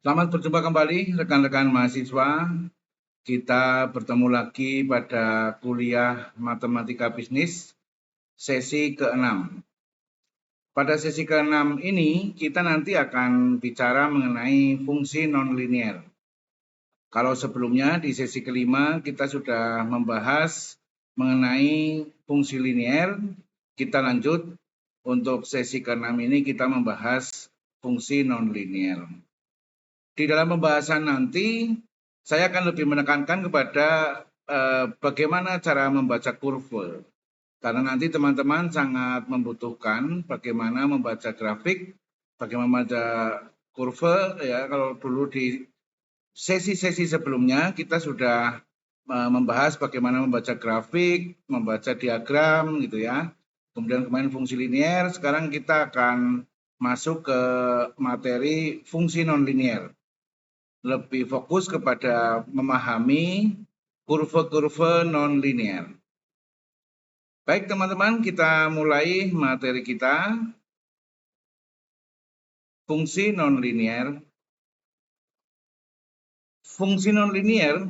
Selamat berjumpa kembali rekan-rekan mahasiswa. Kita bertemu lagi pada kuliah Matematika Bisnis sesi ke-6. Pada sesi ke-6 ini kita nanti akan bicara mengenai fungsi nonlinier. Kalau sebelumnya di sesi kelima kita sudah membahas mengenai fungsi linier, kita lanjut untuk sesi ke-6 ini kita membahas fungsi nonlinier. Di dalam pembahasan nanti, saya akan lebih menekankan kepada bagaimana cara membaca kurva. Karena nanti teman-teman sangat membutuhkan bagaimana membaca grafik, bagaimana membaca kurva. Ya, kalau dulu di sesi-sesi sebelumnya kita sudah membahas bagaimana membaca grafik, membaca diagram, gitu ya. Kemudian kemarin fungsi linier. Sekarang kita akan masuk ke materi fungsi nonlinier. Lebih fokus kepada memahami kurva-kurva non-linear. Baik teman-teman, kita mulai materi kita. Fungsi non-linear. Fungsi non-linear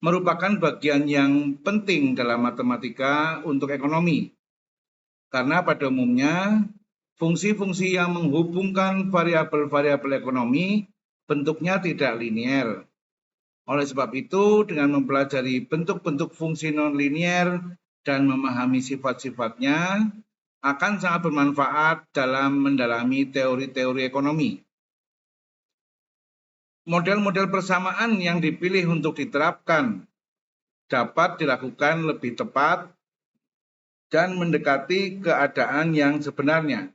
merupakan bagian yang penting dalam matematika untuk ekonomi. Karena pada umumnya, fungsi-fungsi yang menghubungkan variabel-variabel ekonomi bentuknya tidak linear. Oleh sebab itu, dengan mempelajari bentuk-bentuk fungsi nonlinier dan memahami sifat-sifatnya, akan sangat bermanfaat dalam mendalami teori-teori ekonomi. Model-model persamaan yang dipilih untuk diterapkan dapat dilakukan lebih tepat dan mendekati keadaan yang sebenarnya.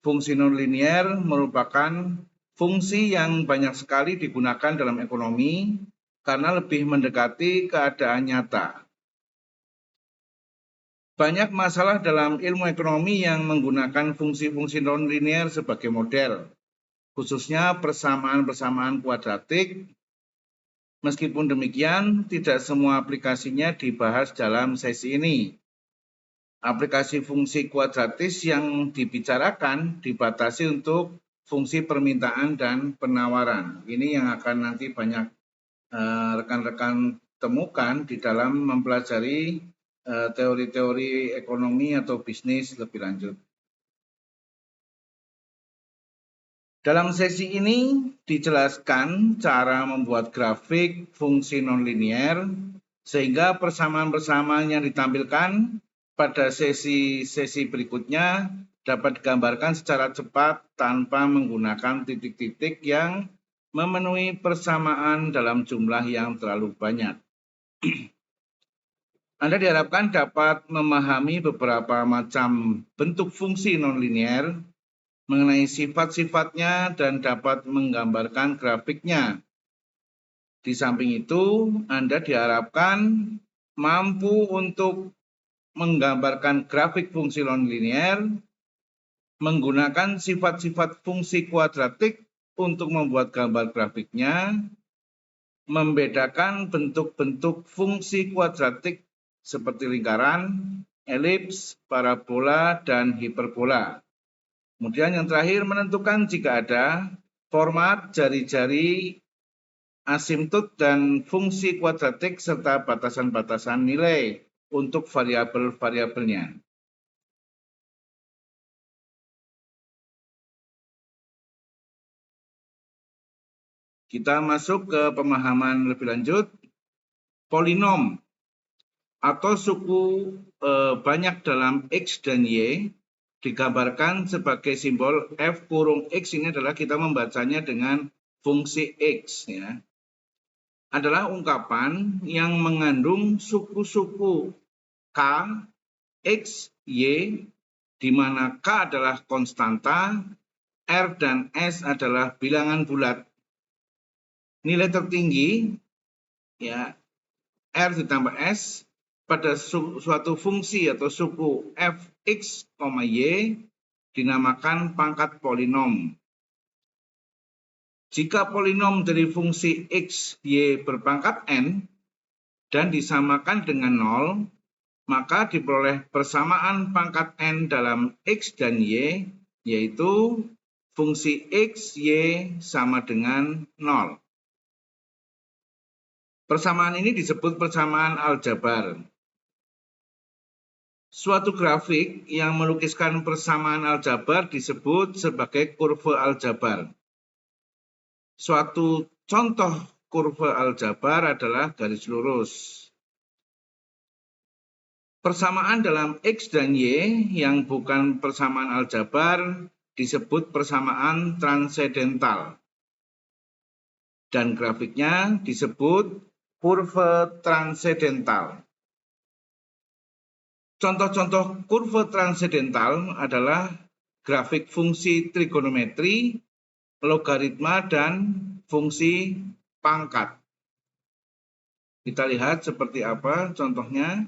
Fungsi nonlinier merupakan fungsi yang banyak sekali digunakan dalam ekonomi karena lebih mendekati keadaan nyata. Banyak masalah dalam ilmu ekonomi yang menggunakan fungsi-fungsi nonlinier sebagai model, khususnya persamaan-persamaan kuadratik. Meskipun demikian, tidak semua aplikasinya dibahas dalam sesi ini. Aplikasi fungsi kuadratis yang dibicarakan dibatasi untuk fungsi permintaan dan penawaran. Ini yang akan nanti banyak rekan-rekan temukan di dalam mempelajari teori-teori ekonomi atau bisnis lebih lanjut. Dalam sesi ini dijelaskan cara membuat grafik fungsi nonlinier sehingga persamaan-persamaan yang ditampilkan pada sesi-sesi berikutnya dapat digambarkan secara cepat tanpa menggunakan titik-titik yang memenuhi persamaan dalam jumlah yang terlalu banyak. Anda diharapkan dapat memahami beberapa macam bentuk fungsi nonlinier, mengenai sifat-sifatnya dan dapat menggambarkan grafiknya. Di samping itu, Anda diharapkan mampu untuk menggambarkan grafik fungsi nonlinier, menggunakan sifat-sifat fungsi kuadratik untuk membuat gambar grafiknya, membedakan bentuk-bentuk fungsi kuadratik seperti lingkaran, elips, parabola, dan hiperbola. Kemudian yang terakhir menentukan jika ada format jari-jari asimtot dan fungsi kuadratik serta batasan-batasan nilai untuk variabel-variabelnya. Kita masuk ke pemahaman lebih lanjut. Polinom atau suku banyak dalam X dan Y digambarkan sebagai simbol F kurung X. Ini adalah kita membacanya dengan fungsi X, ya. Adalah ungkapan yang mengandung suku-suku K, X, Y, di mana K adalah konstanta, R dan S adalah bilangan bulat. Nilai tertinggi, ya, R ditambah S pada suatu fungsi atau suku Fx, Y dinamakan pangkat polinom. Jika polinom dari fungsi X, Y berpangkat N dan disamakan dengan 0, maka diperoleh persamaan pangkat N dalam X dan Y, yaitu fungsi X, Y sama dengan 0. Persamaan ini disebut persamaan aljabar. Suatu grafik yang melukiskan persamaan aljabar disebut sebagai kurva aljabar. Suatu contoh kurva aljabar adalah garis lurus. Persamaan dalam X dan Y yang bukan persamaan aljabar disebut persamaan transendental. Dan grafiknya disebut kurva transendental. Contoh-contoh kurva transendental adalah grafik fungsi trigonometri, logaritma, dan fungsi pangkat. Kita lihat seperti apa contohnya.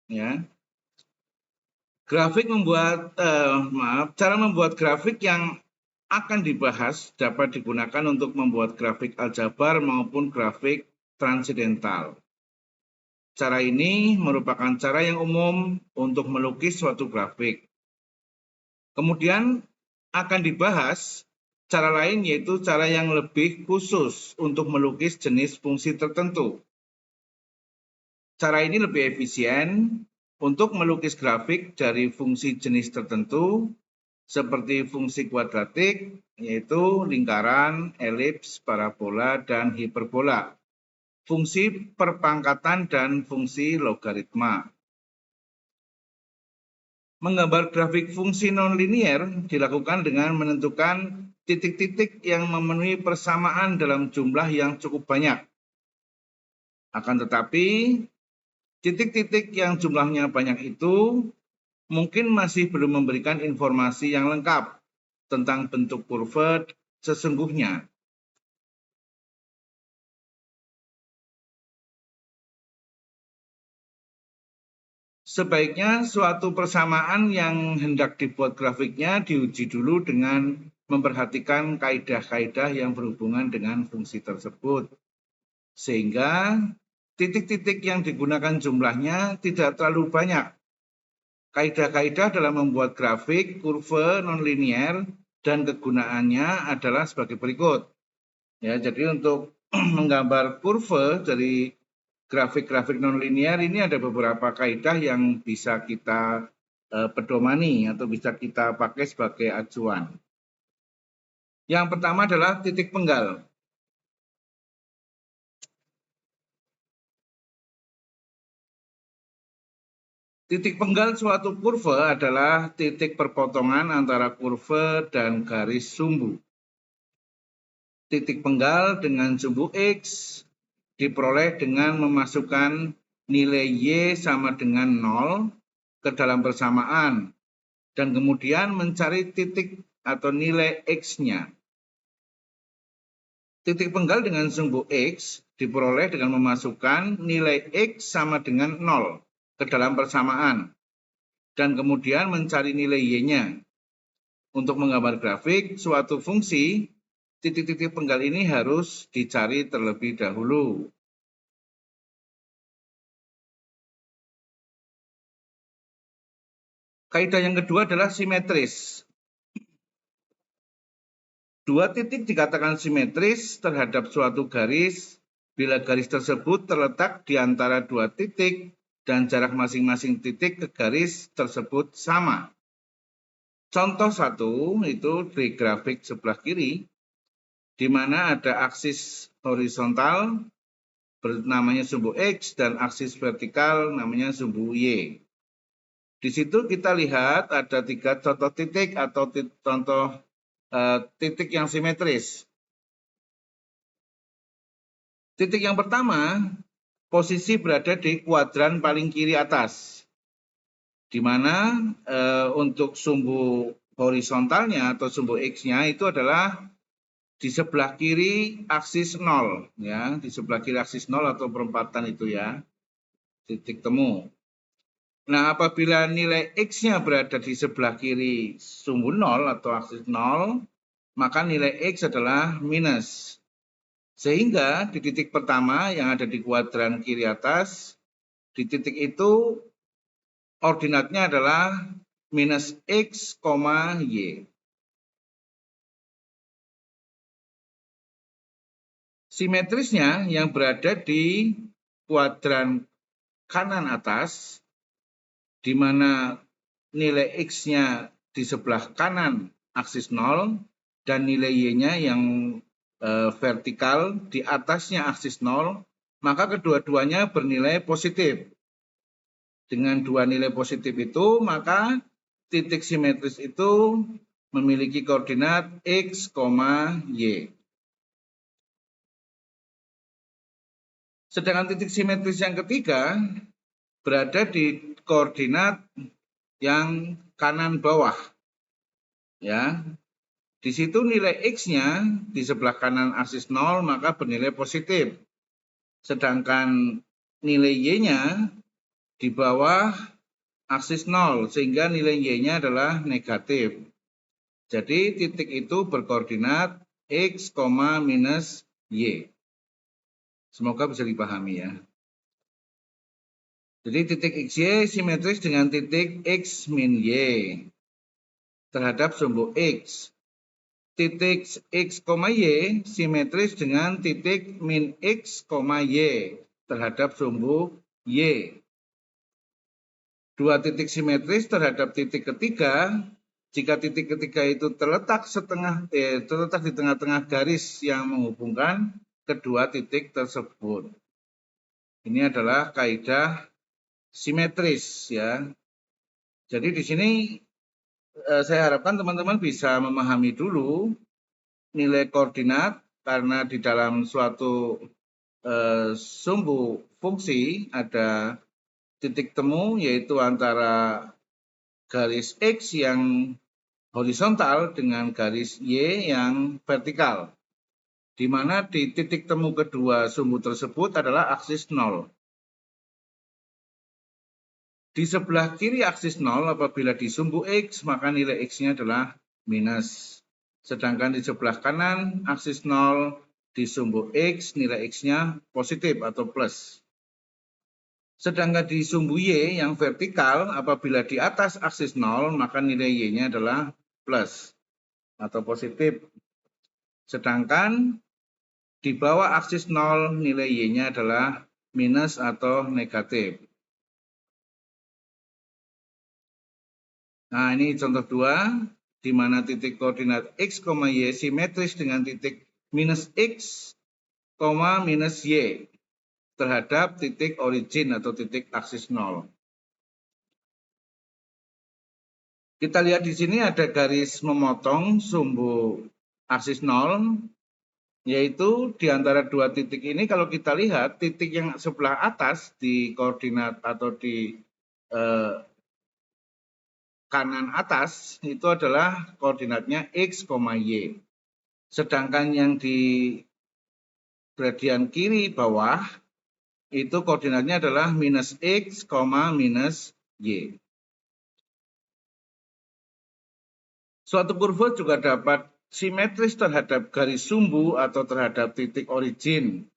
Ya. Cara membuat grafik yang akan dibahas dapat digunakan untuk membuat grafik aljabar maupun grafik transendental. Cara ini merupakan cara yang umum untuk melukis suatu grafik. Kemudian akan dibahas cara lain yaitu cara yang lebih khusus untuk melukis jenis fungsi tertentu. Cara ini lebih efisien untuk melukis grafik dari fungsi jenis tertentu seperti fungsi kuadratik yaitu lingkaran, elips, parabola, dan hiperbola. Fungsi perpangkatan dan fungsi logaritma. Menggambar grafik fungsi nonlinier dilakukan dengan menentukan titik-titik yang memenuhi persamaan dalam jumlah yang cukup banyak. Akan tetapi, titik-titik yang jumlahnya banyak itu mungkin masih belum memberikan informasi yang lengkap tentang bentuk kurva sesungguhnya. Sebaiknya suatu persamaan yang hendak dibuat grafiknya diuji dulu dengan memperhatikan kaidah-kaidah yang berhubungan dengan fungsi tersebut. Sehingga titik-titik yang digunakan jumlahnya tidak terlalu banyak. Kaidah-kaidah dalam membuat grafik kurva nonlinier dan kegunaannya adalah sebagai berikut. Ya, jadi untuk menggambar kurva dari grafik-grafik nonlinier ini ada beberapa kaidah yang bisa kita pedomani atau bisa kita pakai sebagai acuan. Yang pertama adalah titik penggal. Titik penggal suatu kurva adalah titik perpotongan antara kurva dan garis sumbu. Titik penggal dengan sumbu X diperoleh dengan memasukkan nilai Y sama dengan 0 ke dalam persamaan dan kemudian mencari titik atau nilai X-nya. Titik penggal dengan sumbu X diperoleh dengan memasukkan nilai X sama dengan 0 ke dalam persamaan dan kemudian mencari nilai Y-nya. Untuk menggambar grafik suatu fungsi, titik-titik penggal ini harus dicari terlebih dahulu. Kaidah yang kedua adalah simetris. Dua titik dikatakan simetris terhadap suatu garis bila garis tersebut terletak di antara dua titik dan jarak masing-masing titik ke garis tersebut sama. Contoh satu itu di grafik sebelah kiri, di mana ada aksis horizontal namanya sumbu X dan aksis vertikal namanya sumbu Y. Di situ kita lihat ada 3 contoh titik atau contoh titik yang simetris. Titik yang pertama, posisi berada di kuadran paling kiri atas, di mana untuk sumbu horizontalnya atau sumbu X-nya itu adalah di sebelah kiri aksis 0, ya, di sebelah kiri aksis 0 atau perempatan itu ya, titik temu. Nah, apabila nilai X-nya berada di sebelah kiri sumbu 0 atau aksis 0, maka nilai X adalah minus. Sehingga di titik pertama yang ada di kuadran kiri atas, di titik itu ordinatnya adalah minus X, Y. Simetrisnya yang berada di kuadran kanan atas, di mana nilai X-nya di sebelah kanan aksis 0 dan nilai Y-nya yang vertikal di atasnya aksis 0, maka kedua-duanya bernilai positif. Dengan dua nilai positif itu, maka titik simetris itu memiliki koordinat X, Y. Sedangkan titik simetris yang ketiga berada di koordinat yang kanan bawah. Ya. Di situ nilai X-nya di sebelah kanan aksis 0 maka bernilai positif. Sedangkan nilai Y-nya di bawah aksis 0 sehingga nilai Y-nya adalah negatif. Jadi titik itu berkoordinat X, minus Y. Semoga bisa dipahami ya. Jadi titik XY simetris dengan titik X min Y terhadap sumbu X. Titik X, Y simetris dengan titik min X, Y terhadap sumbu Y. Dua titik simetris terhadap titik ketiga, jika titik ketiga itu terletak di tengah-tengah garis yang menghubungkan kedua titik tersebut. Ini adalah kaidah simetris ya. Jadi di sini saya harapkan teman-teman bisa memahami dulu nilai koordinat karena di dalam suatu sumbu fungsi ada titik temu yaitu antara garis X yang horizontal dengan garis Y yang vertikal, di mana di titik temu kedua sumbu tersebut adalah aksis 0. Di sebelah kiri aksis 0 apabila di sumbu X maka nilai X-nya adalah minus. Sedangkan di sebelah kanan aksis 0 di sumbu X nilai X-nya positif atau plus. Sedangkan di sumbu Y yang vertikal apabila di atas aksis 0 maka nilai Y-nya adalah plus atau positif. Sedangkan di bawah aksis 0 nilai Y-nya adalah minus atau negatif. Nah, ini contoh 2, di mana titik koordinat X, Y simetris dengan titik minus X, minus Y terhadap titik origin atau titik aksis 0. Kita lihat di sini ada garis memotong sumbu aksis 0, yaitu di antara dua titik ini kalau kita lihat titik yang sebelah atas di koordinat atau di kanan atas itu adalah koordinatnya X, Y. Sedangkan yang di gradian kiri bawah itu koordinatnya adalah minus X, minus Y. Suatu kurva juga dapat simetris terhadap garis sumbu atau terhadap titik origin.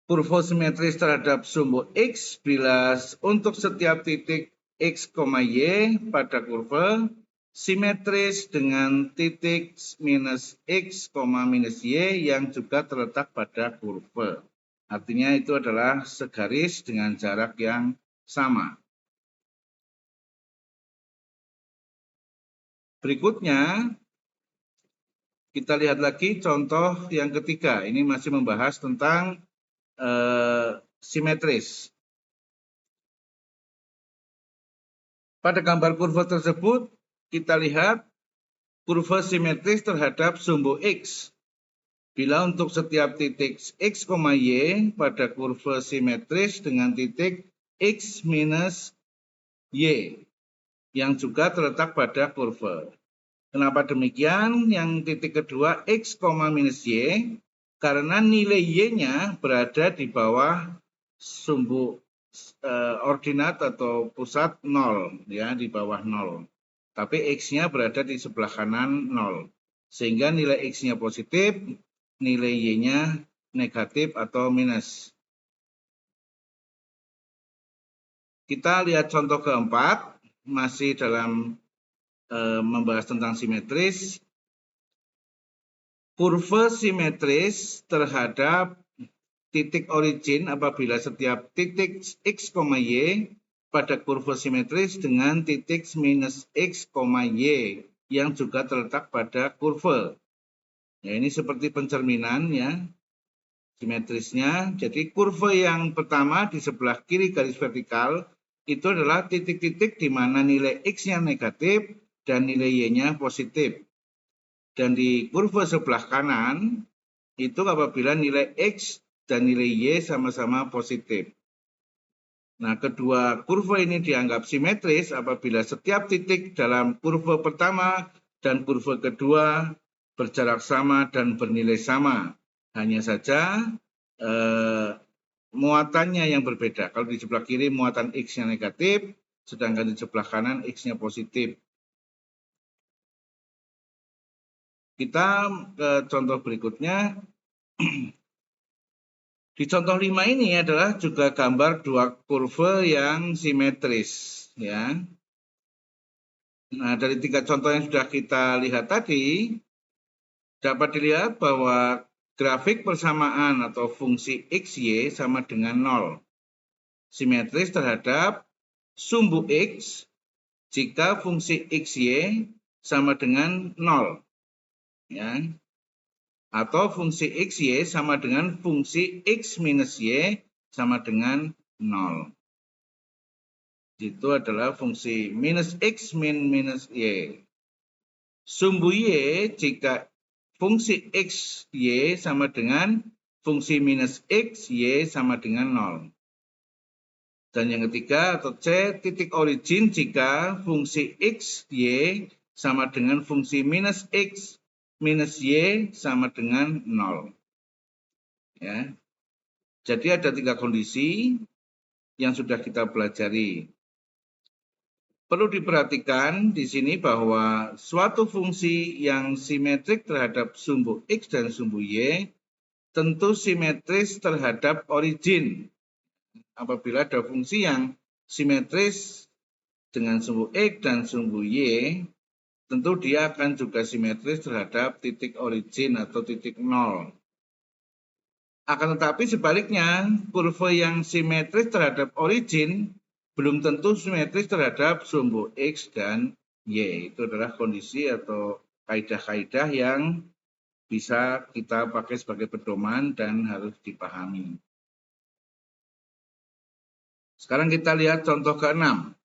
Kurva simetris terhadap sumbu X bila untuk setiap titik X, Y pada kurva simetris dengan titik minus X, minus Y yang juga terletak pada kurva. Artinya itu adalah segaris dengan jarak yang sama. Berikutnya, kita lihat lagi contoh yang ketiga. Ini masih membahas tentang simetris. Pada gambar kurva tersebut, kita lihat kurva simetris terhadap sumbu X. Bila untuk setiap titik X, Y pada kurva simetris dengan titik X minus Y yang juga terletak pada kurva. Kenapa demikian? Yang titik kedua X, minus Y karena nilai Y-nya berada di bawah sumbu ordinat atau pusat 0 ya, di bawah 0. Tapi X-nya berada di sebelah kanan 0. Sehingga nilai X-nya positif, nilai Y-nya negatif atau minus. Kita lihat contoh keempat. masih dalam membahas tentang simetris. Kurva simetris terhadap titik origin apabila setiap titik x, y pada kurva simetris dengan titik minus x, y yang juga terletak pada kurva. Ya, ini seperti pencerminan ya simetrisnya. Jadi kurva yang pertama di sebelah kiri garis vertikal itu adalah titik-titik di mana nilai x-nya negatif dan nilai y-nya positif. Dan di kurva sebelah kanan itu apabila nilai x dan nilai y sama-sama positif. Nah, kedua kurva ini dianggap simetris apabila setiap titik dalam kurva pertama dan kurva kedua berjarak sama dan bernilai sama. Hanya saja muatannya yang berbeda. Kalau di sebelah kiri muatan x-nya negatif, sedangkan di sebelah kanan x-nya positif. Kita ke contoh berikutnya. Di contoh 5 ini adalah juga gambar dua kurva yang simetris. Ya. Nah, dari 3 contoh yang sudah kita lihat tadi, dapat dilihat bahwa grafik persamaan atau fungsi x, y sama dengan 0. Simetris terhadap sumbu x jika fungsi x, y sama dengan 0. Ya. Atau fungsi x, y sama dengan fungsi x minus y sama dengan 0. Itu adalah fungsi minus x min minus y. Sumbu y jika fungsi x, y sama dengan fungsi minus x, y sama dengan 0. Dan yang ketiga atau C, titik origin jika fungsi x, y sama dengan fungsi minus x, minus y sama dengan 0. Ya. Jadi ada 3 kondisi yang sudah kita pelajari. Perlu diperhatikan di sini bahwa suatu fungsi yang simetrik terhadap sumbu x dan sumbu y tentu simetris terhadap origin. Apabila ada fungsi yang simetris dengan sumbu x dan sumbu y, tentu dia akan juga simetris terhadap titik origin atau titik 0. Akan tetapi sebaliknya, kurva yang simetris terhadap origin belum tentu simetris terhadap sumbu x dan y. Itu adalah kondisi atau kaidah-kaidah yang bisa kita pakai sebagai pedoman dan harus dipahami. Sekarang kita lihat contoh ke-6.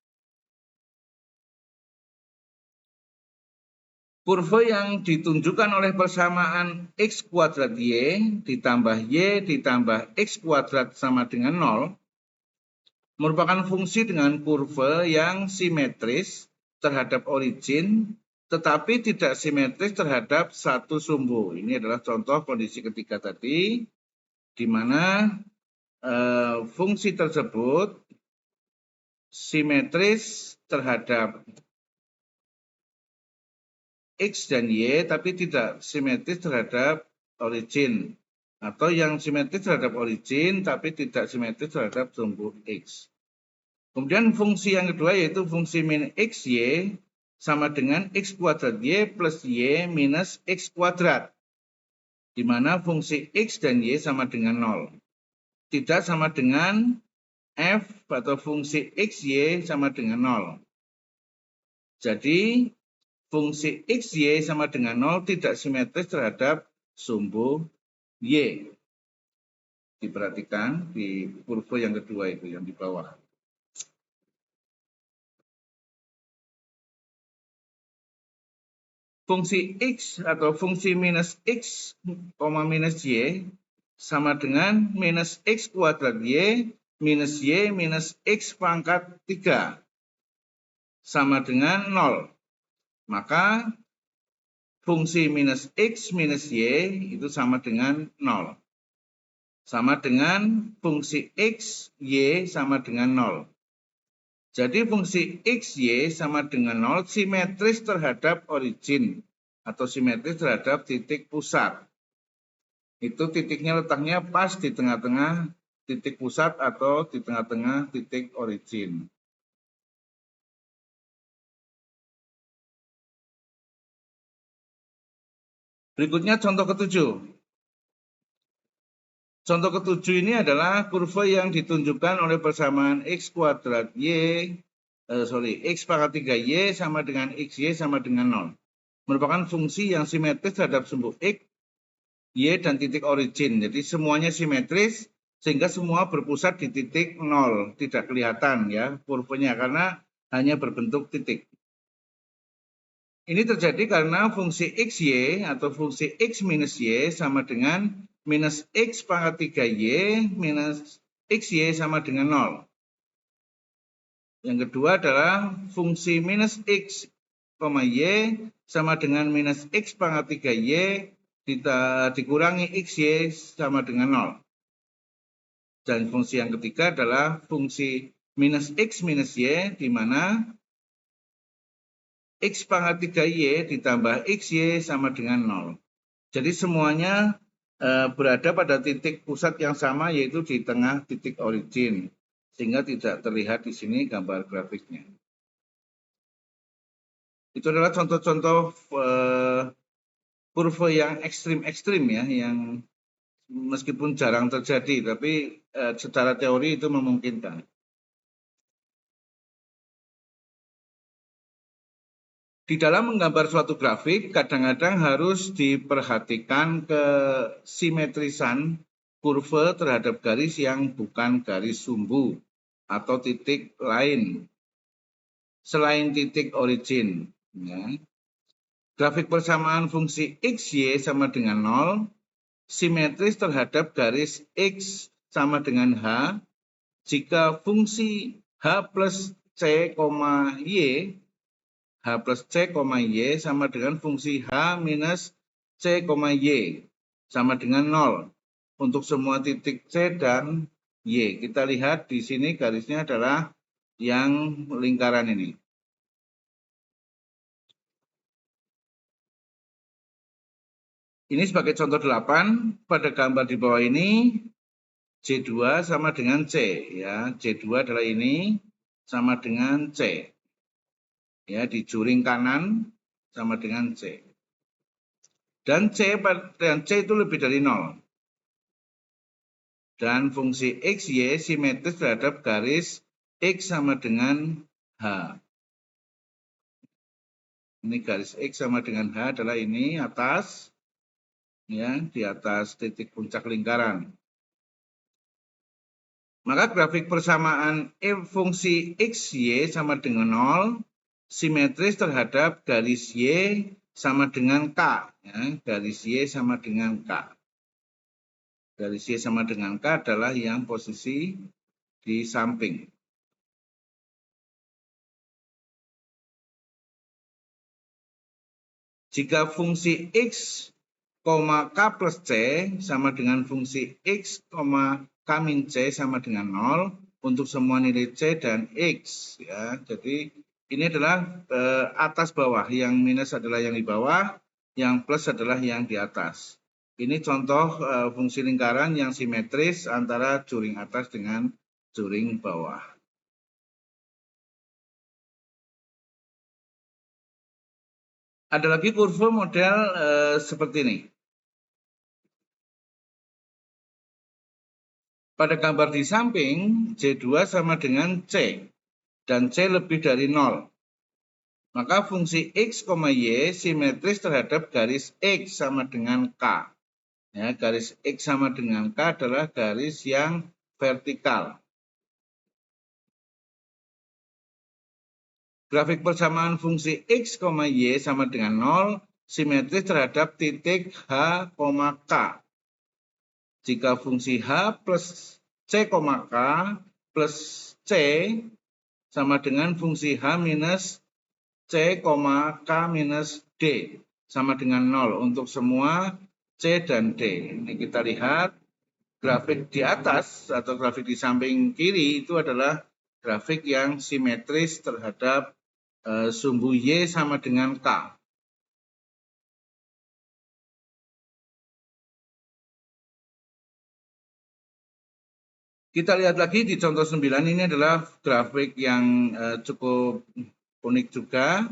Kurva yang ditunjukkan oleh persamaan x kuadrat y ditambah y ditambah x kuadrat sama dengan 0 merupakan fungsi dengan kurva yang simetris terhadap origin tetapi tidak simetris terhadap satu sumbu. Ini adalah contoh kondisi ketiga tadi di mana fungsi tersebut simetris terhadap x dan y tapi tidak simetris terhadap origin, atau yang simetris terhadap origin tapi tidak simetris terhadap sumbu x. Kemudian fungsi yang kedua yaitu fungsi min x y sama dengan x kuadrat y plus y minus x kuadrat, di mana fungsi x dan y sama dengan 0. Tidak sama dengan f atau fungsi x y sama dengan 0. Jadi fungsi x, y sama dengan 0 tidak simetris terhadap sumbu y. Diperhatikan di kurva yang kedua itu yang di bawah. Fungsi x atau fungsi minus x, minus y sama dengan minus x kuadrat y minus x pangkat 3 sama dengan 0. Maka fungsi minus x minus y itu sama dengan 0. Sama dengan fungsi x, y sama dengan 0. Jadi fungsi x, y sama dengan 0 simetris terhadap origin atau simetris terhadap titik pusat. Itu titiknya letaknya pas di tengah-tengah titik pusat atau di tengah-tengah titik origin. Berikutnya contoh ketujuh. Contoh ketujuh ini adalah kurva yang ditunjukkan oleh persamaan X kuadrat X pangkat 3Y sama dengan XY sama dengan 0. Merupakan fungsi yang simetris terhadap sumbu X, Y, dan titik origin. Jadi semuanya simetris sehingga semua berpusat di titik 0. Tidak kelihatan ya kurvanya karena hanya berbentuk titik. Ini terjadi karena fungsi XY atau fungsi X minus Y sama dengan minus X pangkat 3Y minus XY sama dengan 0. Yang kedua adalah fungsi minus X, Y sama dengan minus X pangkat 3Y dikurangi XY sama dengan 0. Dan fungsi yang ketiga adalah fungsi minus X minus Y, di mana X pangkat 3Y ditambah XY sama dengan 0. Jadi semuanya berada pada titik pusat yang sama, yaitu di tengah titik origin. Sehingga tidak terlihat di sini gambar grafiknya. Itu adalah contoh-contoh kurva yang ekstrim-ekstrim ya, yang meskipun jarang terjadi, tapi secara teori itu memungkinkan. Di dalam menggambar suatu grafik, kadang-kadang harus diperhatikan kesimetrisan kurva terhadap garis yang bukan garis sumbu atau titik lain selain titik origin. Ya. Grafik persamaan fungsi X, Y sama dengan 0, simetris terhadap garis X sama dengan H, jika fungsi H plus C, Y H plus C, Y sama dengan fungsi H minus C, Y sama dengan 0 untuk semua titik C dan Y. Kita lihat di sini garisnya adalah yang lingkaran ini. Ini sebagai contoh 8, pada gambar di bawah ini J2 sama dengan C. Ya, J2 adalah ini sama dengan C. Ya, di juring kanan sama dengan C. Dan C itu lebih dari 0. Dan fungsi X, Y simetris terhadap garis X sama dengan H. Ini garis X sama dengan H adalah ini atas, ya, di atas titik puncak lingkaran. Maka grafik persamaan fungsi X, Y sama dengan 0, simetris terhadap garis Y sama dengan K. Ya, garis Y sama dengan K. Garis Y sama dengan K adalah yang posisi di samping. Jika fungsi X, K plus C sama dengan fungsi X, K min C sama dengan 0 untuk semua nilai C dan X. Ya. Jadi ini adalah atas bawah, yang minus adalah yang di bawah, yang plus adalah yang di atas. Ini contoh fungsi lingkaran yang simetris antara juring atas dengan juring bawah. Ada lagi kurva model seperti ini. Pada gambar di samping, J2 sama dengan C, dan C lebih dari 0. Maka fungsi X, Y simetris terhadap garis X sama dengan K. Ya, garis X sama dengan K adalah garis yang vertikal. Grafik persamaan fungsi X, Y sama dengan 0, simetris terhadap titik H, K. Jika fungsi H plus C, K plus C sama dengan fungsi H minus C, K minus D sama dengan 0 untuk semua C dan D. Ini kita lihat grafik di atas atau grafik di samping kiri itu adalah grafik yang simetris terhadap sumbu Y sama dengan K. Kita lihat lagi di contoh 9, ini adalah grafik yang cukup unik juga.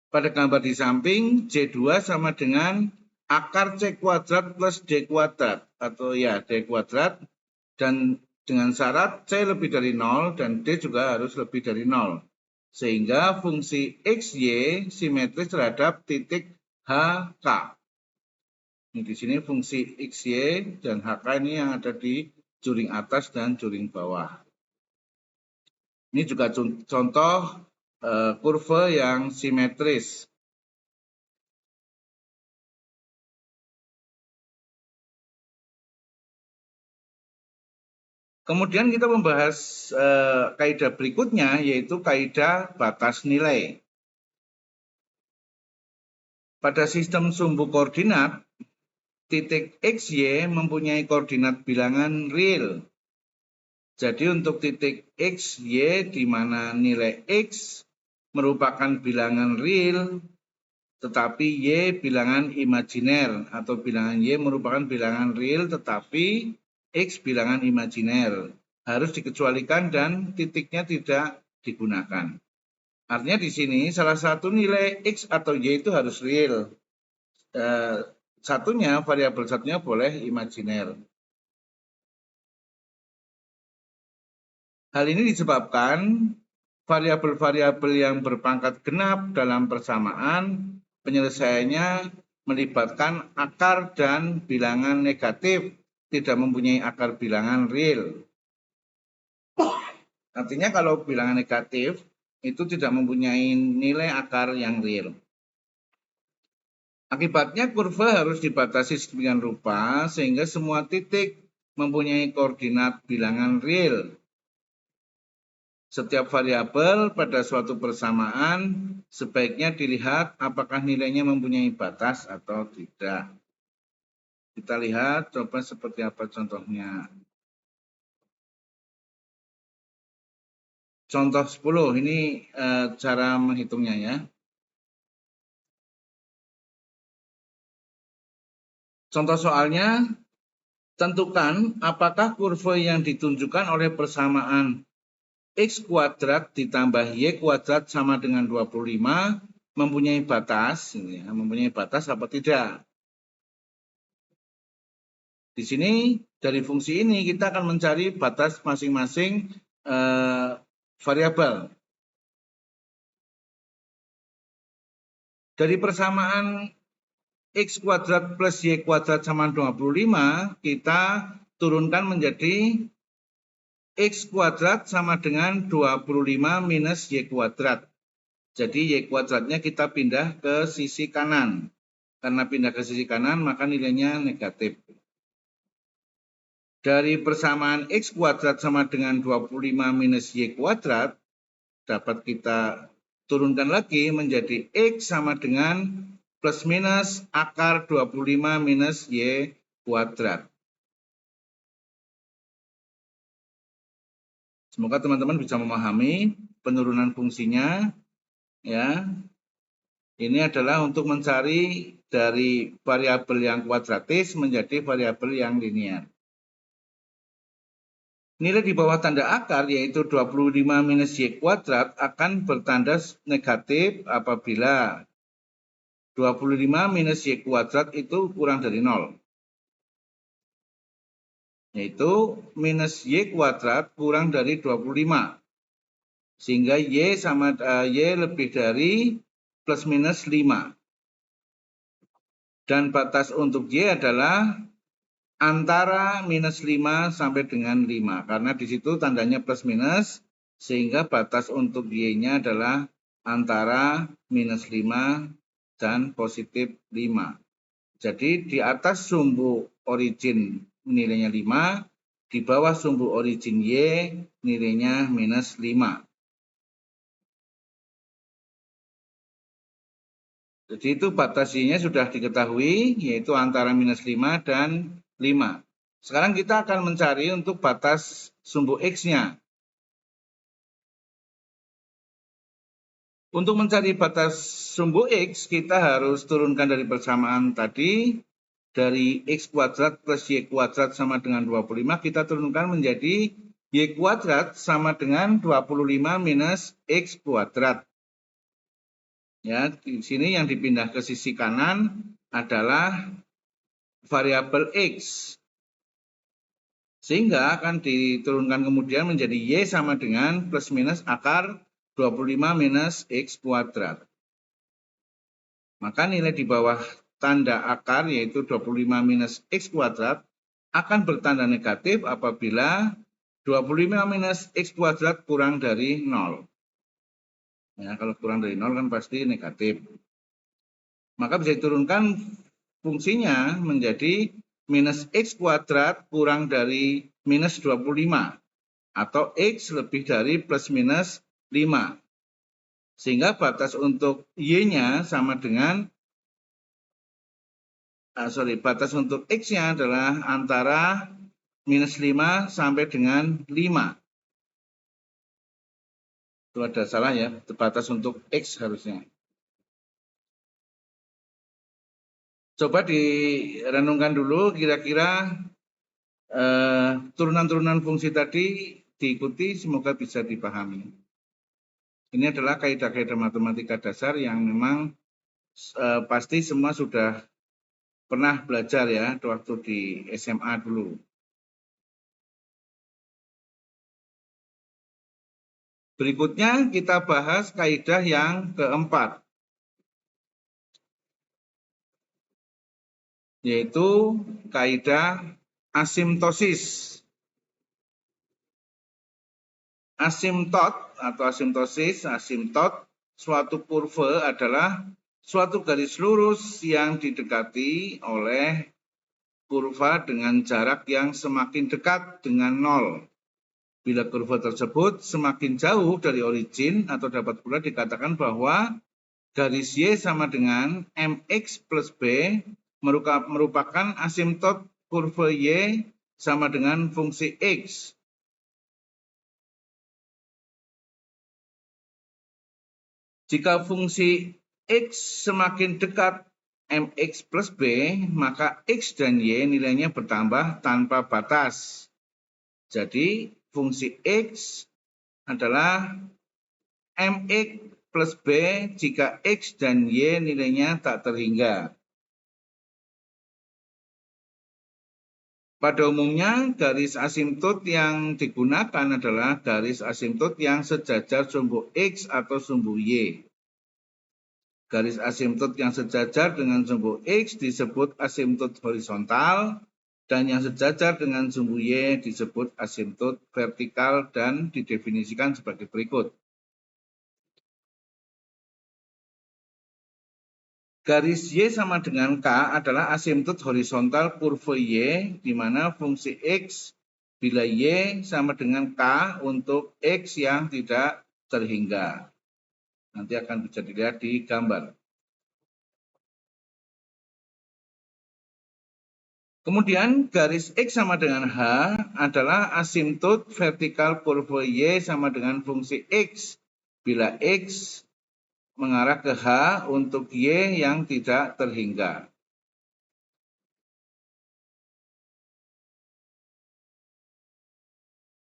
Pada gambar di samping, J2 sama dengan akar C kuadrat plus D kuadrat atau ya D kuadrat, dan dengan syarat C lebih dari 0 dan D juga harus lebih dari 0. Sehingga fungsi XY simetris terhadap titik HK. Ini di sini fungsi XY dan HK ini yang ada di juring atas dan juring bawah. Ini juga contoh kurva yang simetris. Kemudian kita membahas kaidah berikutnya, yaitu kaidah batas nilai. Pada sistem sumbu koordinat, titik XY mempunyai koordinat bilangan real. Jadi untuk titik XY di mana nilai X merupakan bilangan real, tetapi Y bilangan imajiner, atau bilangan Y merupakan bilangan real tetapi X bilangan imajiner. Harus dikecualikan dan titiknya tidak digunakan. Artinya di sini salah satu nilai X atau Y itu harus real. Variabel satunya boleh imajiner. Hal ini disebabkan variabel-variabel yang berpangkat genap dalam persamaan penyelesaiannya melibatkan akar dan bilangan negatif, tidak mempunyai akar bilangan real. Artinya kalau bilangan negatif itu tidak mempunyai nilai akar yang real. Akibatnya kurva harus dibatasi sedemikian rupa sehingga semua titik mempunyai koordinat bilangan real. Setiap variabel pada suatu persamaan sebaiknya dilihat apakah nilainya mempunyai batas atau tidak. Kita lihat coba seperti apa contohnya. Contoh 10, ini cara menghitungnya ya. Contoh soalnya, tentukan apakah kurva yang ditunjukkan oleh persamaan X kuadrat ditambah Y kuadrat sama dengan 25 mempunyai batas, mempunyai batas apa tidak. Di sini dari fungsi ini kita akan mencari batas masing-masing variabel. Dari persamaan X kuadrat plus Y kuadrat sama 25, kita turunkan menjadi X kuadrat sama dengan 25 minus Y kuadrat. Jadi Y kuadratnya kita pindah ke sisi kanan. Karena pindah ke sisi kanan, maka nilainya negatif. Dari persamaan X kuadrat sama dengan 25 minus Y kuadrat, dapat kita turunkan lagi menjadi X sama dengan plus minus akar 25 minus Y kuadrat. Semoga teman-teman bisa memahami penurunan fungsinya. Ya, ini adalah untuk mencari dari variabel yang kuadratis menjadi variabel yang linear. Nilai di bawah tanda akar yaitu 25 minus Y kuadrat akan bertanda negatif apabila 25 minus Y kuadrat itu kurang dari 0. Yaitu minus Y kuadrat kurang dari 25. Sehingga Y lebih dari plus minus 5. Dan batas untuk Y adalah antara minus 5 sampai dengan 5. Karena di situ tandanya plus minus, sehingga batas untuk Y-nya adalah antara minus 5 dan positif 5. Jadi di atas sumbu origin nilainya 5, di bawah sumbu origin Y nilainya minus 5. Jadi itu batas Y-nya sudah diketahui, yaitu antara minus 5 dan 5. Sekarang kita akan mencari untuk batas sumbu X-nya. Untuk mencari batas sumbu X, kita harus turunkan dari persamaan tadi. Dari X kuadrat plus Y kuadrat sama dengan 25, kita turunkan menjadi Y kuadrat sama dengan 25 minus X kuadrat. Ya, di sini yang dipindah ke sisi kanan adalah variabel X. Sehingga akan diturunkan kemudian menjadi Y sama dengan plus minus akar 25 minus X kuadrat. Maka nilai di bawah tanda akar yaitu 25 minus X kuadrat akan bertanda negatif apabila 25 minus X kuadrat kurang dari 0. Ya, kalau kurang dari 0 kan pasti negatif. Maka bisa diturunkan fungsinya menjadi minus X kuadrat kurang dari minus 25 atau X lebih dari plus minus 5. Sehingga batas untuk Y-nya sama dengan batas untuk X-nya adalah antara minus 5 sampai dengan 5. Itu ada salah ya, batas untuk X harusnya. Coba direnungkan dulu kira-kira turunan-turunan fungsi tadi diikuti, semoga bisa dipahami. Ini adalah kaidah-kaidah matematika dasar yang memang pasti semua sudah pernah belajar ya waktu di SMA dulu. Berikutnya kita bahas kaidah yang keempat, yaitu kaidah asimptosis. Asimtot atau asimptosis, asimtot suatu kurva adalah suatu garis lurus yang didekati oleh kurva dengan jarak yang semakin dekat dengan 0. Bila kurva tersebut semakin jauh dari origin atau dapat pula dikatakan bahwa garis Y sama dengan MX plus B merupakan asimtot kurva Y sama dengan fungsi X. Jika fungsi X semakin dekat MX plus B, maka X dan Y nilainya bertambah tanpa batas. Jadi fungsi X adalah MX plus B jika X dan Y nilainya tak terhingga. Pada umumnya, garis asimtot yang digunakan adalah garis asimtot yang sejajar sumbu X atau sumbu Y. Garis asimtot yang sejajar dengan sumbu X disebut asimtot horizontal, dan yang sejajar dengan sumbu Y disebut asimtot vertikal dan didefinisikan sebagai berikut. Garis Y sama dengan K adalah asimtot horizontal kurva Y, di mana fungsi X bila Y sama dengan K untuk X yang tidak terhingga. Nanti akan bisa dilihat di gambar. Kemudian garis X sama dengan H adalah asimtot vertikal kurva Y sama dengan fungsi X bila X mengarah ke H untuk Y yang tidak terhingga.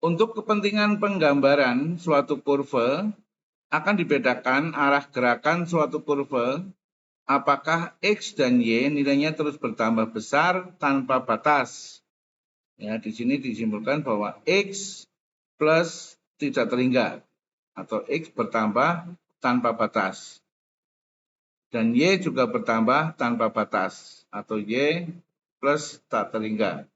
Untuk kepentingan penggambaran suatu kurva, akan dibedakan arah gerakan suatu kurva, apakah X dan Y nilainya terus bertambah besar tanpa batas. Ya, di sini disimpulkan bahwa X plus tidak terhingga atau X bertambah tanpa batas. Dan Y juga bertambah tanpa batas atau Y plus tak terhingga.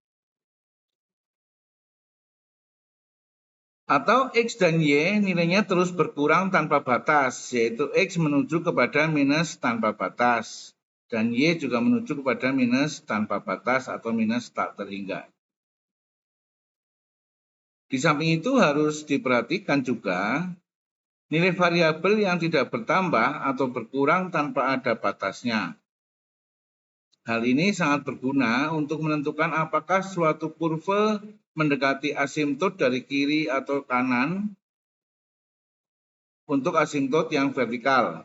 Atau X dan Y nilainya terus berkurang tanpa batas, yaitu X menuju kepada minus tanpa batas. Dan Y juga menuju kepada minus tanpa batas atau minus tak terhingga. Di samping itu harus diperhatikan juga nilai variabel yang tidak bertambah atau berkurang tanpa ada batasnya. Hal ini sangat berguna untuk menentukan apakah suatu kurva mendekati asimtot dari kiri atau kanan untuk asimtot yang vertikal,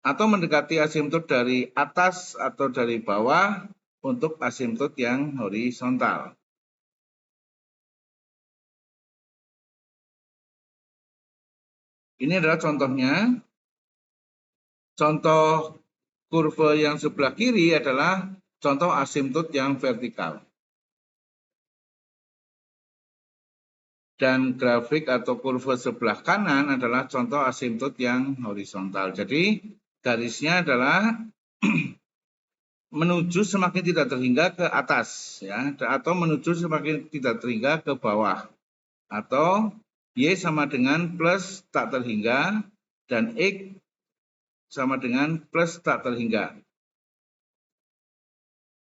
atau mendekati asimtot dari atas atau dari bawah untuk asimtot yang horizontal. Ini adalah contohnya. Contoh kurva yang sebelah kiri adalah contoh asimtot yang vertikal. Dan grafik atau kurva sebelah kanan adalah contoh asimtot yang horizontal. Jadi garisnya adalah menuju semakin tidak terhingga ke atas, ya, atau menuju semakin tidak terhingga ke bawah, atau Y sama dengan plus tak terhingga dan X sama dengan plus tak terhingga.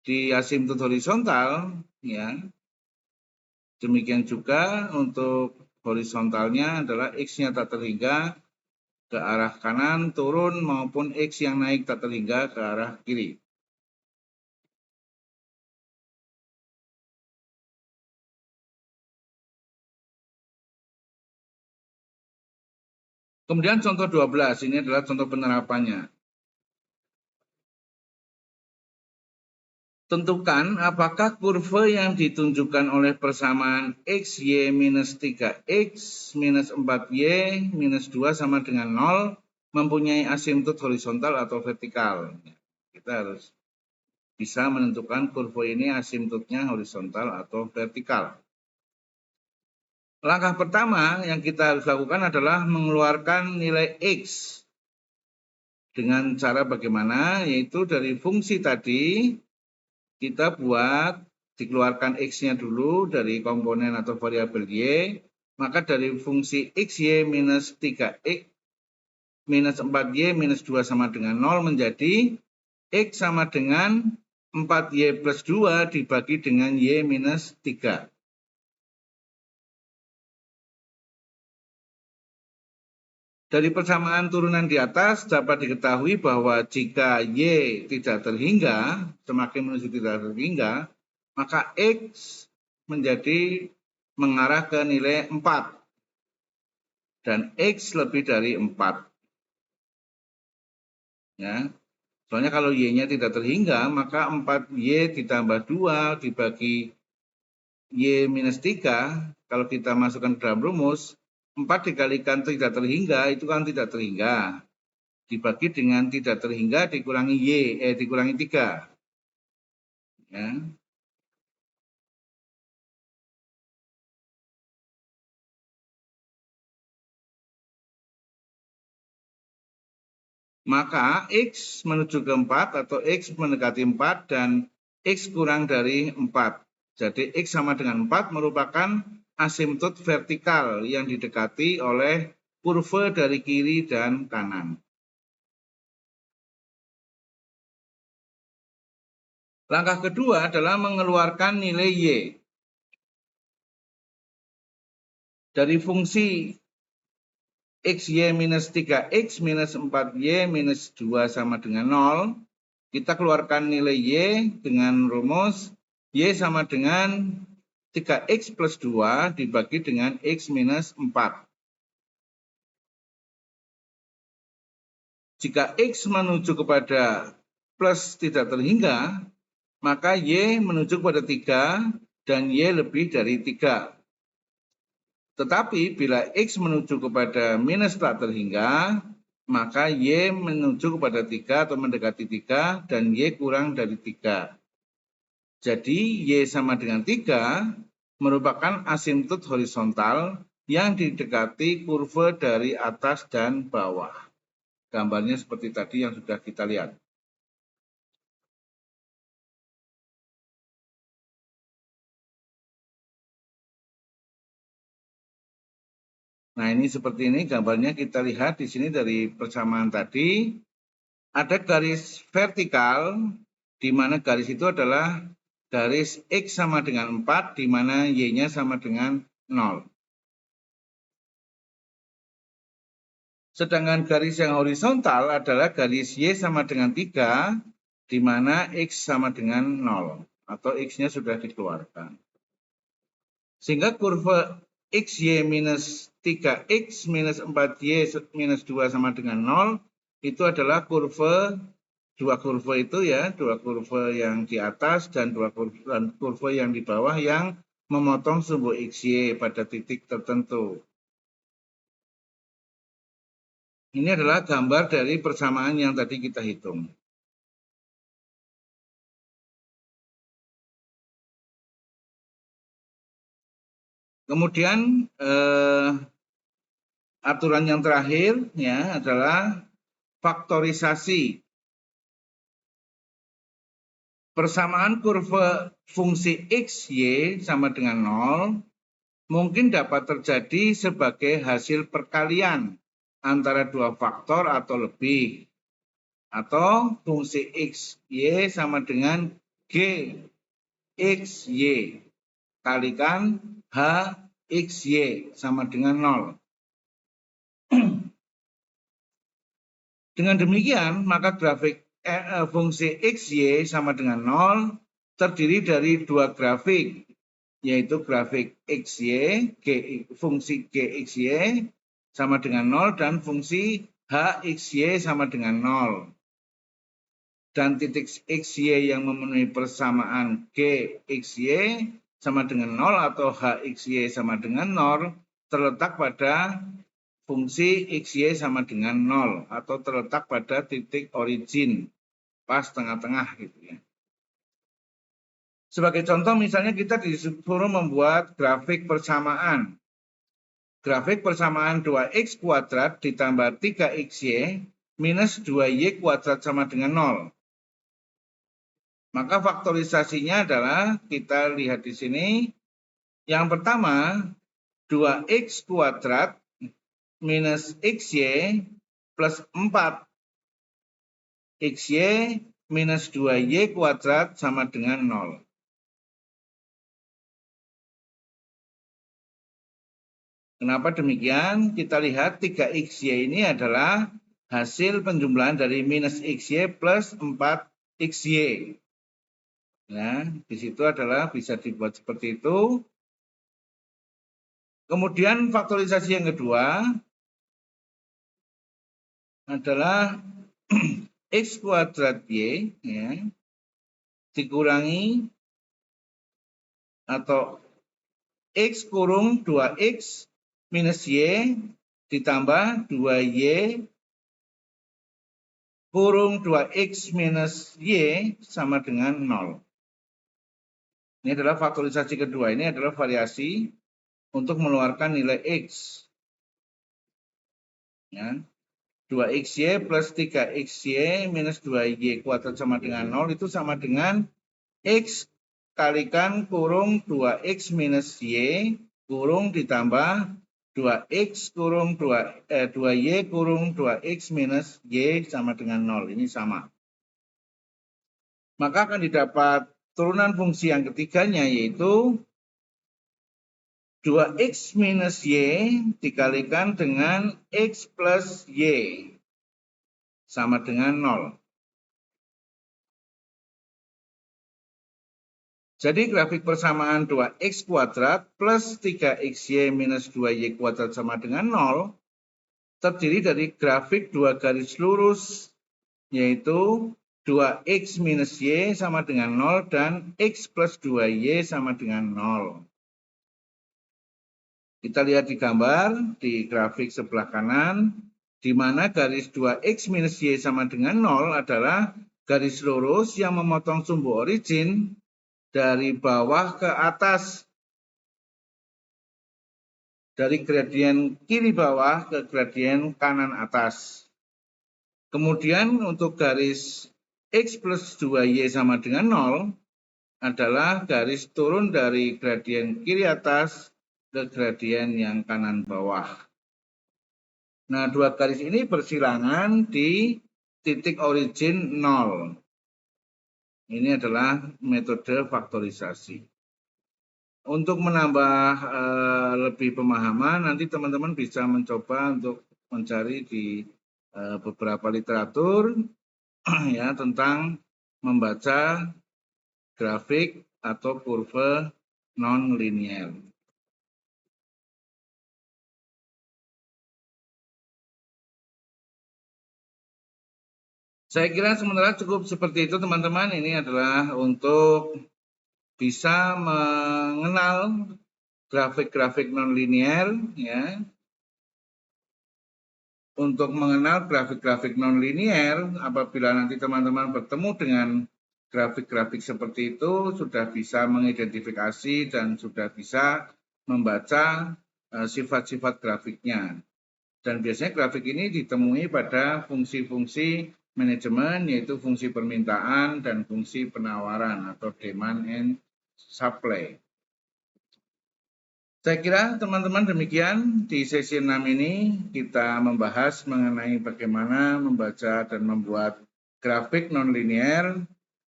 Di asimtot horizontal, ya, demikian juga untuk horizontalnya adalah X-nya tak terhingga ke arah kanan turun maupun X yang naik tak terhingga ke arah kiri. Kemudian contoh 12, ini adalah contoh penerapannya. Tentukan apakah kurva yang ditunjukkan oleh persamaan X, Y minus 3X minus 4Y minus 2 sama dengan 0 mempunyai asimtot horizontal atau vertikal. Kita harus bisa menentukan kurva ini asimtotnya horizontal atau vertikal. Langkah pertama yang kita harus lakukan adalah mengeluarkan nilai X. Dengan cara bagaimana? Yaitu dari fungsi tadi, kita buat dikeluarkan X-nya dulu dari komponen atau variabel Y, maka dari fungsi XY minus 3X minus 4Y minus 2 sama dengan 0 menjadi X sama dengan 4Y plus 2 dibagi dengan Y minus 3. Dari persamaan turunan di atas dapat diketahui bahwa jika Y tidak terhingga, semakin menuju tidak terhingga, maka X menjadi mengarah ke nilai 4. Dan X lebih dari 4. Ya. Soalnya kalau Y-nya tidak terhingga, maka 4Y ditambah 2 dibagi Y minus 3, kalau kita masukkan ke dalam rumus, 4 dikalikan tidak terhingga, itu kan tidak terhingga. Dibagi dengan tidak terhingga dikurangi dikurangi 3. Ya. Maka X menuju ke 4 atau X mendekati 4 dan X kurang dari 4. Jadi X sama dengan 4 merupakan asimtot vertikal yang didekati oleh kurva dari kiri dan kanan. Langkah kedua adalah mengeluarkan nilai Y. Dari fungsi XY minus 3X minus 4Y minus 2 sama dengan 0, kita keluarkan nilai Y dengan rumus Y sama dengan 3X plus 2 dibagi dengan X minus 4. Jika X menuju kepada plus tidak terhingga, maka Y menuju kepada 3 dan Y lebih dari 3. Tetapi bila X menuju kepada minus tak terhingga, maka Y menuju kepada 3 atau mendekati 3 dan Y kurang dari 3. Jadi Y sama dengan 3 merupakan asimtot horizontal yang didekati kurva dari atas dan bawah. Gambarnya seperti tadi yang sudah kita lihat. Nah, ini seperti ini gambarnya kita lihat di sini dari persamaan tadi. Ada garis vertikal di mana garis itu adalah garis X sama dengan 4 di mana Y-nya sama dengan 0. Sedangkan garis yang horizontal adalah garis Y sama dengan 3 di mana X sama dengan 0 atau X-nya sudah dikeluarkan. Sehingga kurva XY minus 3X minus 4Y minus 2 sama dengan 0 itu adalah dua kurva itu ya, dua kurva yang di atas dan dua kurva yang di bawah yang memotong sumbu XY pada titik tertentu. Ini adalah gambar dari persamaan yang tadi kita hitung. Kemudian aturan yang terakhir ya adalah faktorisasi. Persamaan kurva fungsi X, Y sama dengan 0 mungkin dapat terjadi sebagai hasil perkalian antara dua faktor atau lebih. Atau fungsi X, Y sama dengan G, X, Y kalikan H, X, Y sama dengan 0. Dengan demikian, maka grafik fungsi X, Y sama dengan 0 terdiri dari dua grafik, yaitu grafik X, Y, fungsi G, X, Y sama dengan 0 dan fungsi H, X, Y sama dengan 0. Dan titik X, Y yang memenuhi persamaan G, X, Y sama dengan 0 atau H, X, Y sama dengan 0 terletak pada fungsi X, Y sama dengan 0 atau terletak pada titik origin pas tengah-tengah gitu ya. Sebagai contoh misalnya kita disuruh membuat grafik persamaan. Grafik persamaan 2x kuadrat ditambah 3xy minus 2y kuadrat sama dengan 0. Maka faktorisasinya adalah kita lihat di sini. Yang pertama 2x kuadrat minus xy plus 4xy minus 2y kuadrat sama dengan 0. Kenapa demikian? Kita lihat 3xy ini adalah hasil penjumlahan dari minus xy plus 4xy. Ya, di situ adalah bisa dibuat seperti itu. Kemudian faktorisasi yang kedua adalah x kuadrat y ya, dikurangi atau x kurung 2x minus y ditambah 2y kurung 2x minus y sama dengan 0. Ini adalah faktorisasi kedua. Ini adalah variasi untuk mengeluarkan nilai x. Ya. 2xy plus 3xy minus 2y kuadrat sama dengan 0 itu sama dengan x kalikan kurung 2x minus y kurung ditambah 2x kurung 2y kurung 2x minus y sama dengan 0. Ini sama. Maka akan didapat turunan fungsi yang ketiganya yaitu 2x minus y dikalikan dengan x plus y sama dengan 0. Jadi grafik persamaan 2x kuadrat plus 3xy minus 2y kuadrat sama dengan 0 terdiri dari grafik dua garis lurus yaitu 2x minus y sama dengan 0 dan x plus 2y sama dengan 0. Kita lihat di gambar di grafik sebelah kanan, di mana garis 2x minus y sama dengan 0 adalah garis lurus yang memotong sumbu origin dari bawah ke atas. Dari gradien kiri bawah ke gradien kanan atas. Kemudian untuk garis x plus 2y sama dengan 0 adalah garis turun dari gradien kiri atas ke gradien yang kanan bawah. Nah, dua garis ini bersilangan di titik origin 0. Ini adalah metode faktorisasi. Untuk menambah lebih pemahaman, nanti teman-teman bisa mencoba untuk mencari di beberapa literatur ya tentang membaca grafik atau kurva non-linear. Saya kira sementara cukup seperti itu teman-teman. Ini adalah untuk bisa mengenal grafik-grafik non-linear ya. Untuk mengenal grafik-grafik non-linear, apabila nanti teman-teman bertemu dengan grafik-grafik seperti itu, sudah bisa mengidentifikasi dan sudah bisa membaca sifat-sifat grafiknya. Dan biasanya grafik ini ditemui pada fungsi-fungsi manajemen, yaitu fungsi permintaan dan fungsi penawaran atau demand and supply. Saya kira teman-teman demikian di sesi 6 ini kita membahas mengenai bagaimana membaca dan membuat grafik nonlinear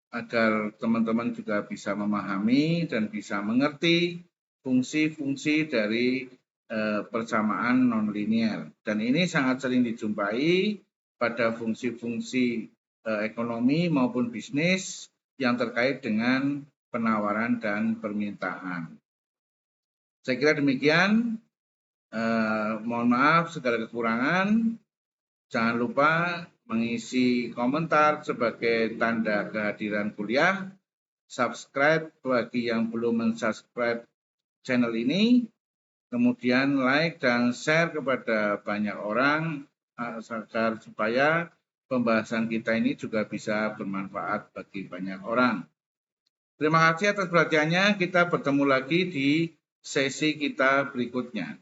agar teman-teman juga bisa memahami dan bisa mengerti fungsi-fungsi dari persamaan nonlinear. Dan ini sangat sering dijumpai pada fungsi-fungsi ekonomi maupun bisnis yang terkait dengan penawaran dan permintaan. Saya kira demikian. Mohon maaf segala kekurangan. Jangan lupa mengisi komentar sebagai tanda kehadiran kuliah. Subscribe bagi yang belum mensubscribe channel ini. Kemudian like dan share kepada banyak orang agar supaya pembahasan kita ini juga bisa bermanfaat bagi banyak orang. Terima kasih atas perhatiannya. Kita bertemu lagi di sesi kita berikutnya.